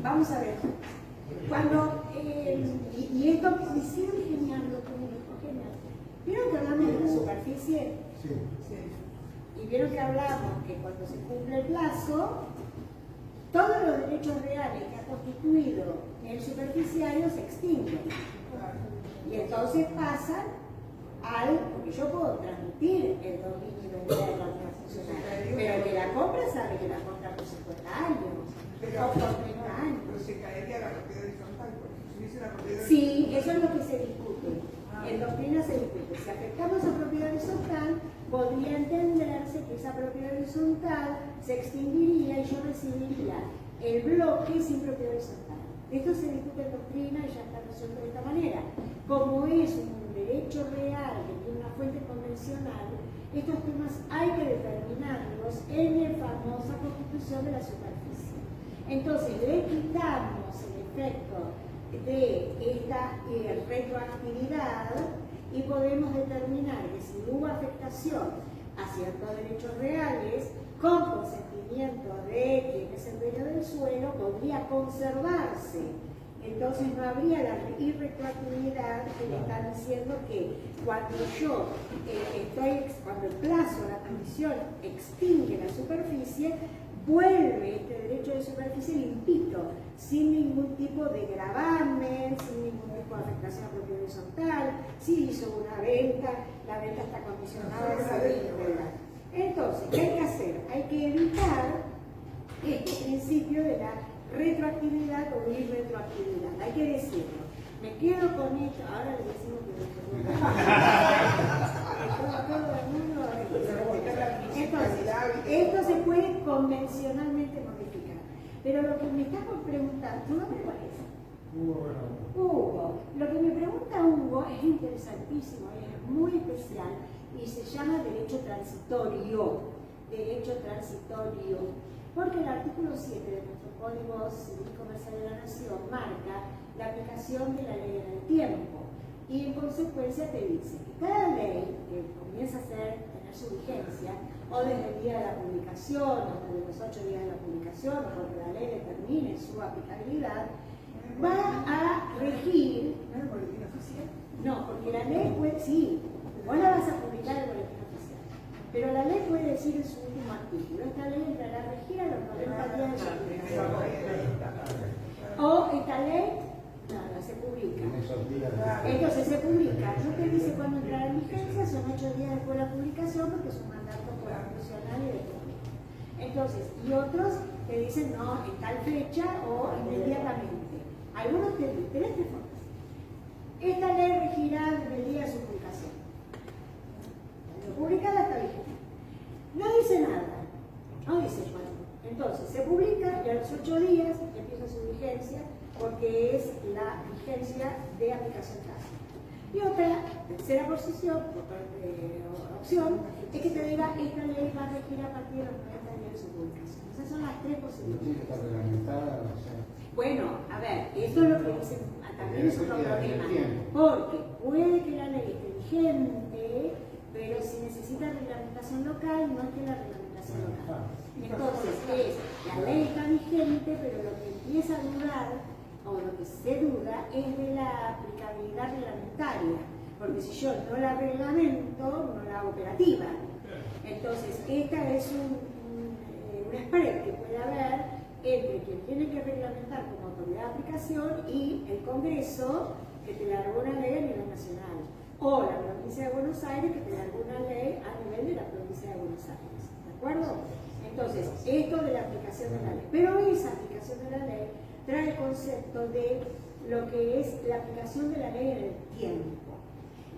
Speaker 1: Vamos a ver. Cuando, y esto coincide genial, lo que me dijo genial. ¿Vieron que hablamos de la superficie?
Speaker 3: Sí.
Speaker 1: Y vieron que hablamos que cuando se cumple el plazo, todos los derechos reales que ha constituido el superficiario se extinguen. Y entonces pasan porque yo puedo transmitir el dominio y venderlo a una funcionaria, pero el que la compra sabe que la compra por 50 años, o por 30 años.
Speaker 5: Pero se caería la propiedad horizontal, porque si hubiese una propiedad
Speaker 1: Sí, eso es lo que se discute. En doctrina se discute. Si afectamos a propiedad horizontal, podría entenderse que esa propiedad horizontal se extinguiría y yo recibiría el bloque sin propiedad horizontal. Esto se discute en doctrina y ya está resuelto de esta manera. Como es un derecho real que tiene una fuente convencional, estos temas hay que determinarlos en la famosa constitución de la superficie. Entonces, le quitamos el efecto de esta retroactividad y podemos determinar que si hubo afectación a ciertos derechos reales, con consentimiento de quien es el dueño del suelo, podría conservarse. Entonces no habría la irretroactividad que le están diciendo que cuando cuando el plazo, la condición extingue la superficie, vuelve este derecho de superficie limpito, sin ningún tipo de gravamen, sin ningún tipo de afectación a propiedad horizontal. Si hizo una venta, la venta está condicionada a esa venta. Entonces, ¿qué hay que hacer? Hay que evitar este principio de la retroactividad o irretroactividad. Hay que decirlo. Me quedo con esto. Ahora le decimos que todo el mundo. Entonces, esto se puede convencionalmente modificar. Pero lo que me está preguntando, ¿tu nombre cuál es? Hugo. Lo que me pregunta Hugo es interesantísimo, es muy especial y se llama derecho transitorio. Derecho transitorio. Porque el artículo 7 de nuestro Código Civil y Comercial de la Nación marca la aplicación de la ley en el tiempo y en consecuencia te dice que cada ley que comienza a tener su vigencia o desde el día de la publicación o desde los 8 días de la publicación o cuando la ley determine su aplicabilidad, va a regir.
Speaker 5: ¿No es el boletín oficial?
Speaker 1: No, porque la ley puede, sí, vos la vas a publicar en el boletín oficial, pero la ley puede decir en su último artículo, esta ley entrará a regir a los 90 días de su publicación. O esta ley, no se publica.
Speaker 3: En esos días.
Speaker 1: Entonces se publica, no te dice cuándo entrará en vigencia, son 8 días después de la publicación porque es un mandato constitucional y de todo. Entonces, y otros te dicen no, en tal fecha o inmediatamente. Algunos te dicen, tenés tres formas. Esta ley regirá desde el día de su publicación. Cuando publicada está vigente. No dice nada, no dice cuándo. Entonces, se publica y a los 8 días empieza su vigencia porque es la vigencia de aplicación tácita. Y otra, tercera opción es que te diga esta ley va a regir a partir de los 90 días de su publicación. Esas son las tres posibilidades.
Speaker 3: Está reglamentada, o sea.
Speaker 1: Bueno, a ver, esto es lo que dicen, también es otro problema, porque puede que la ley esté vigente, pero si necesita reglamentación local, no es que la reglamentación local. Entonces, la ley está vigente, pero lo que empieza a dudar, o lo que se duda, es de la aplicabilidad reglamentaria, porque si yo no la reglamento, no la hago operativa. Entonces, esta es un spread que puede haber entre quien tiene que reglamentar como autoridad de aplicación y el Congreso, que te largó una ley a nivel nacional, o la provincia de Buenos Aires, que te largó una ley a nivel de la provincia de Buenos Aires. ¿De acuerdo? Entonces, esto de la aplicación de la ley. Pero esa aplicación de la ley trae el concepto de lo que es la aplicación de la ley en el tiempo.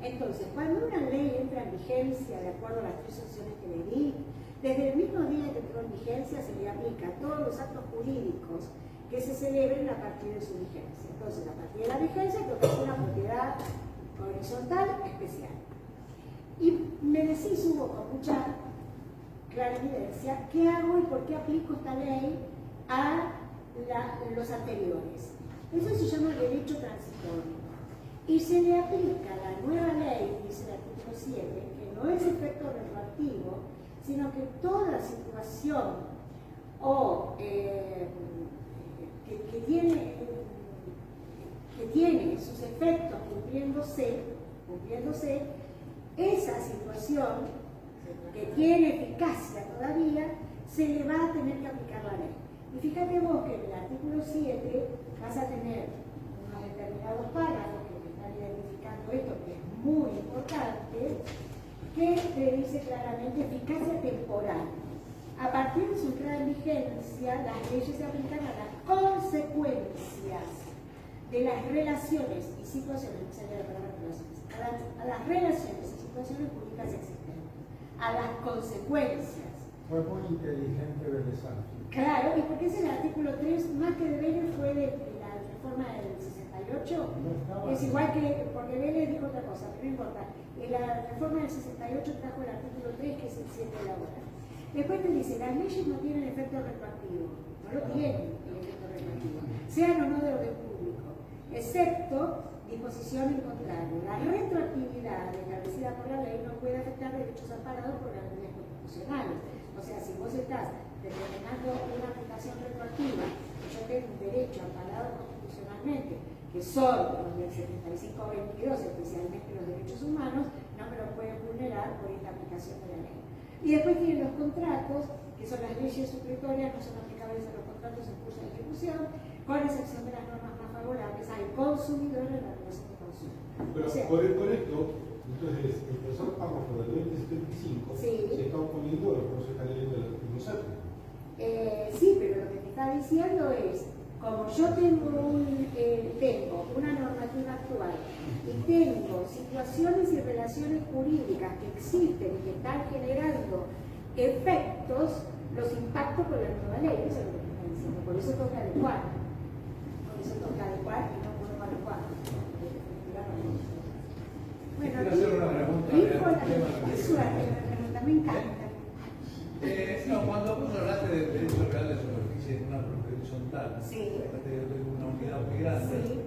Speaker 1: Entonces, cuando una ley entra en vigencia, de acuerdo a las tres opciones que le di, desde el mismo día que entró en vigencia se le aplica a todos los actos jurídicos que se celebren a partir de su vigencia. Entonces, a partir de la vigencia, creo que es una propiedad horizontal especial. Y me decís, Hugo, con mucha clarividencia, ¿qué hago y por qué aplico esta ley a los anteriores? Eso se llama derecho transitorio. Y se le aplica la nueva ley, dice el artículo 7, que no es efecto retroactivo, sino que toda situación o que tiene sus efectos cumpliéndose, esa situación que tiene eficacia todavía, se le va a tener que aplicar la ley. Y fíjate vos que en el artículo 7 vas a tener unos determinados párrafos que te están identificando esto, que es muy importante, que te dice claramente eficacia temporal. A partir de su entrada en vigencia, las leyes se aplican a las consecuencias de las relaciones y situaciones, a las relaciones y situaciones jurídicas existentes, a las consecuencias.
Speaker 3: Fue muy inteligente Belezano.
Speaker 1: Claro, y porque es el artículo 3, más que de Vélez fue de la reforma del 68, es igual que, porque Vélez dijo otra cosa, pero no importa. La reforma del 68 trajo el artículo 3, que es el 7 de la hora. Después te dice, las leyes no tienen efecto retroactivo, no lo tienen el efecto retroactivo, sean o no de orden público, excepto disposición en contrario. La retroactividad establecida por la ley no puede afectar derechos amparados por las leyes constitucionales. O sea, si vos estás determinando una aplicación retroactiva, que yo tengo un derecho amparado constitucionalmente, que son los del 75-22, especialmente los derechos humanos, no me lo pueden vulnerar por esta aplicación de la ley. Y después tienen los contratos, que son las leyes supletorias, no son aplicables a los contratos en curso de ejecución, con excepción de las normas más favorables al consumidor en la relación de consumo.
Speaker 2: Pero
Speaker 1: o sea,
Speaker 2: por esto, entonces, el tercer párrafo del 2075
Speaker 1: sí,
Speaker 2: se está oponiendo a lo que se está leyendo del artículo 7.
Speaker 1: sí, pero lo que te está diciendo es, como yo tengo una normativa actual y tengo situaciones y relaciones jurídicas que existen y que están generando efectos, los impacto con la nueva ley. Eso es lo que te está diciendo. Por eso toca adecuar. Por eso toca adecuar y no podemos adecuar. Bueno,
Speaker 7: quiero hacer una pregunta.
Speaker 1: qué suerte, me encanta.
Speaker 7: No, cuando vos hablaste del derecho real de superficie en una propiedad horizontal,
Speaker 1: Sí.
Speaker 7: fíjate que yo tengo una unidad muy grande.
Speaker 1: Sí.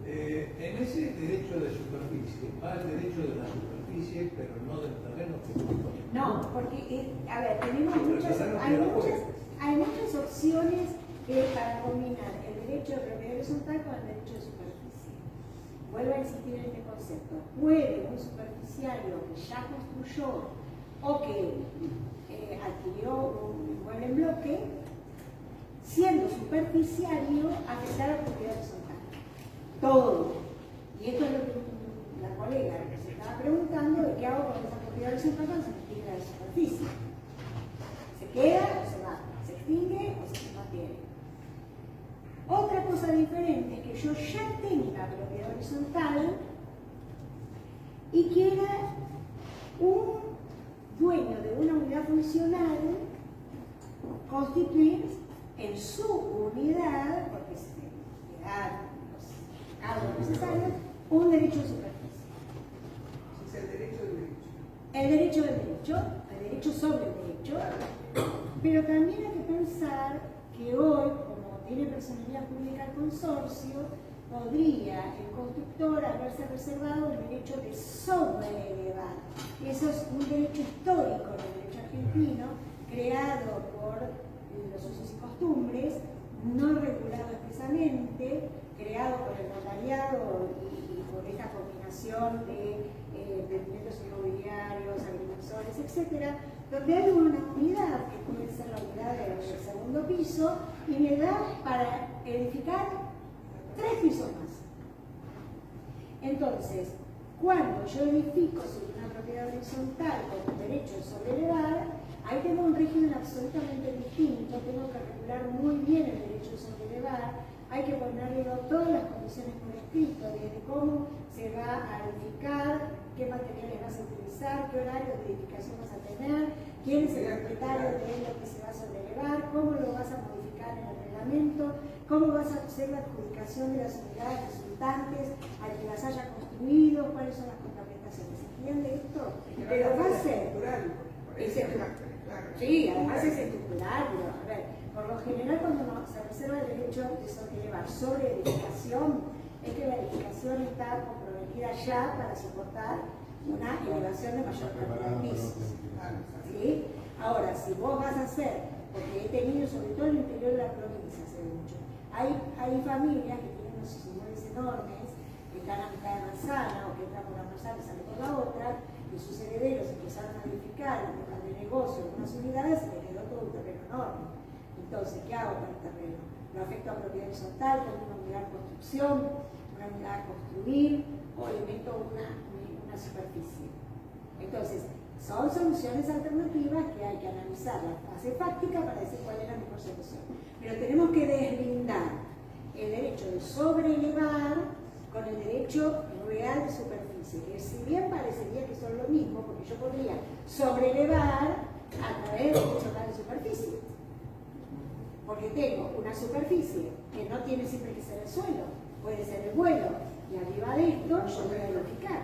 Speaker 7: En ese derecho de superficie va el derecho de la superficie, pero no del terreno que corresponde.
Speaker 1: No, porque, a ver, tenemos
Speaker 7: Sí, pero
Speaker 1: muchas,
Speaker 7: el terreno
Speaker 1: hay
Speaker 7: queda
Speaker 1: muchas,
Speaker 7: fuera.
Speaker 1: hay muchas opciones para combinar el derecho de propiedad horizontal con el derecho de superficie. Vuelvo a insistir en este concepto. Puede un superficiario que ya construyó o que adquirió un inmueble en bloque, siendo superficiario, afectar a la propiedad horizontal. Todo. Y esto es lo que la colega que se estaba preguntando de qué hago con esa propiedad horizontal cuando se extingue la superficie. ¿Se queda o se va? ¿Se extingue o se mantiene? Otra cosa diferente es que yo ya tenga propiedad horizontal y quiera un dueño de una unidad funcional constituir en su unidad, porque se le da los cargos necesarios, un derecho de superficie.
Speaker 5: Es el derecho del derecho.
Speaker 1: El derecho del derecho, el derecho sobre el derecho, pero también hay que pensar que hoy, como tiene personalidad jurídica el consorcio, podría el constructor haberse reservado el derecho de sobrelevar. Eso es un derecho histórico del derecho argentino, creado por los usos y costumbres, no regulado expresamente, creado por el notariado y por esta combinación de emprendimientos inmobiliarios, agrimensores, etcétera, donde hay una unidad que puede ser la unidad del segundo piso y me da para edificar 3 pisos más. Entonces, cuando yo edifico sobre una propiedad horizontal con derecho de sobrelevar, ahí tengo un régimen absolutamente distinto, tengo que regular muy bien el derecho de sobrelevar, hay que ponerle todas las condiciones por escrito, desde cómo se va a edificar, qué materiales vas a utilizar, qué horario de edificación vas a tener, quién es el propietario de lo que se va a sobrelevar, cómo lo vas a modificar en el reglamento, cómo vas a hacer la adjudicación de las unidades resultantes al que las haya construido, cuáles son las contraprestaciones. ¿Entiende esto? Pero va a ser... Sí, además es estructural, pero a ver, por lo general cuando se reserva el derecho de sobrelevar sobre edificación, es que la edificación está comprometida ya para soportar una elevación de mayor cantidad de pisos. ¿Sí? Ahora, si vos vas a hacer, porque he tenido sobre todo en el interior de la provincia hace mucho, hay familias que tienen unos inmuebles enormes, que están a mitad de manzana o que entran por una manzana y salen por la otra, y sus herederos empezaron a edificar en plan de negocio algunas unidades y le quedó todo un terreno enorme. Entonces, ¿qué hago con el terreno? Lo afecto a propiedad horizontal, tengo una unidad de construcción, una unidad a construir, o le meto una superficie. Entonces, son soluciones alternativas que hay que analizar la fase fáctica para decir cuál es la mejor solución. Pero tenemos que deslindar el derecho de sobrelevar con el derecho real de superficie, que si bien parecería que son lo mismo, porque yo podría sobrelevar a través del derecho real de superficie, porque tengo una superficie que no tiene siempre que ser el suelo, puede ser el vuelo, y arriba de esto yo voy a edificar.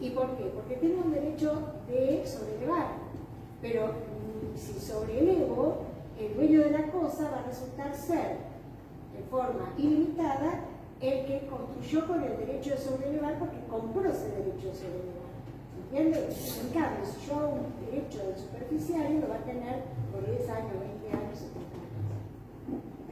Speaker 1: ¿Y por qué? Porque tengo un derecho de sobrelevar, pero si sobreelevo, el dueño de la cosa va a resultar ser de forma ilimitada el que construyó con el derecho de sobrelevar porque compró ese derecho de sobrelevar. ¿Entiendes? En cambio, si yo hago un derecho de superficiario, lo va a tener por 10 años, 20 años, 70 años.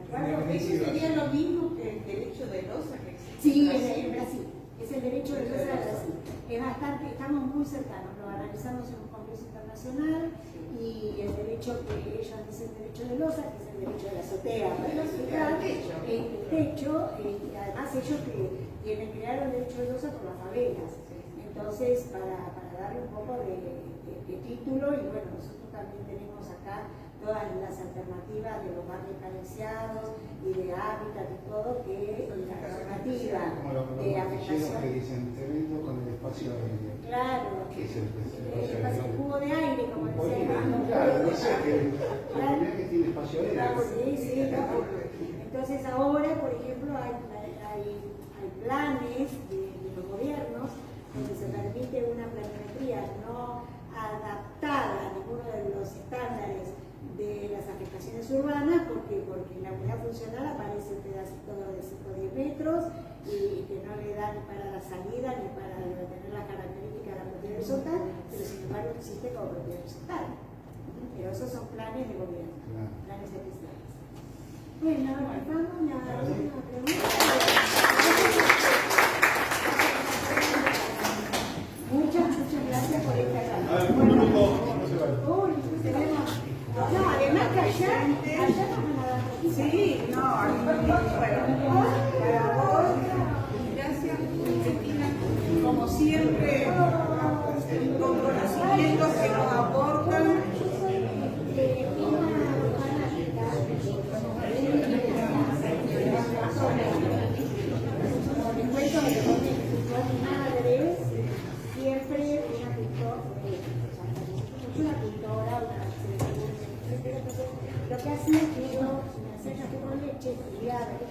Speaker 6: Claro, eso sería lo mismo que el derecho de losa que existe.
Speaker 1: Sí, en Brasil. Es el derecho de losa de Brasil. Es bastante, estamos muy cercanos, lo analizamos en un congreso internacional y el derecho que ellos dicen derecho de losa, que es el derecho de la azotea, para explicar, el techo, y además ellos que crearon el derecho de losa por las favelas. Entonces, para darle un poco de título, y bueno, nosotros también tenemos acá todas las alternativas de los barrios carenciados y de hábitat y todo, que la alternativa de afectación.
Speaker 3: que dicen, te vendo con el espacio aéreo.
Speaker 1: Claro,
Speaker 3: ¿Qué es el
Speaker 1: el jugo de aire, como decía.
Speaker 3: Claro, no sé, que tiene espacio aéreo.
Speaker 1: Claro, sí, claro. Entonces ahora, por ejemplo, hay planes de los gobiernos donde se permite una planimetría no adaptada algunos de los estándares de las afectaciones urbanas, porque en la unidad funcional aparece un pedacito de 5 o 10 metros y que no le da ni para la salida ni para tener las características de la propiedad horizontal, pero sin embargo existe como propiedad horizontal. Pero esos son planes de gobierno, planes especiales. Bueno, vamos a la última pregunta. Muchas gracias por esta clase.
Speaker 2: Un minuto, no se vale.
Speaker 1: Uy, tenemos. No, además que allá nos van a dar noticias.
Speaker 6: Sí, no, bueno, para vos, gracias, Cristina, como siempre, con conocimientos que nos aportan.
Speaker 1: Les cuento que mi madre siempre una pintora, lo que hacía es que yo me hacía café con leche, estudiaba.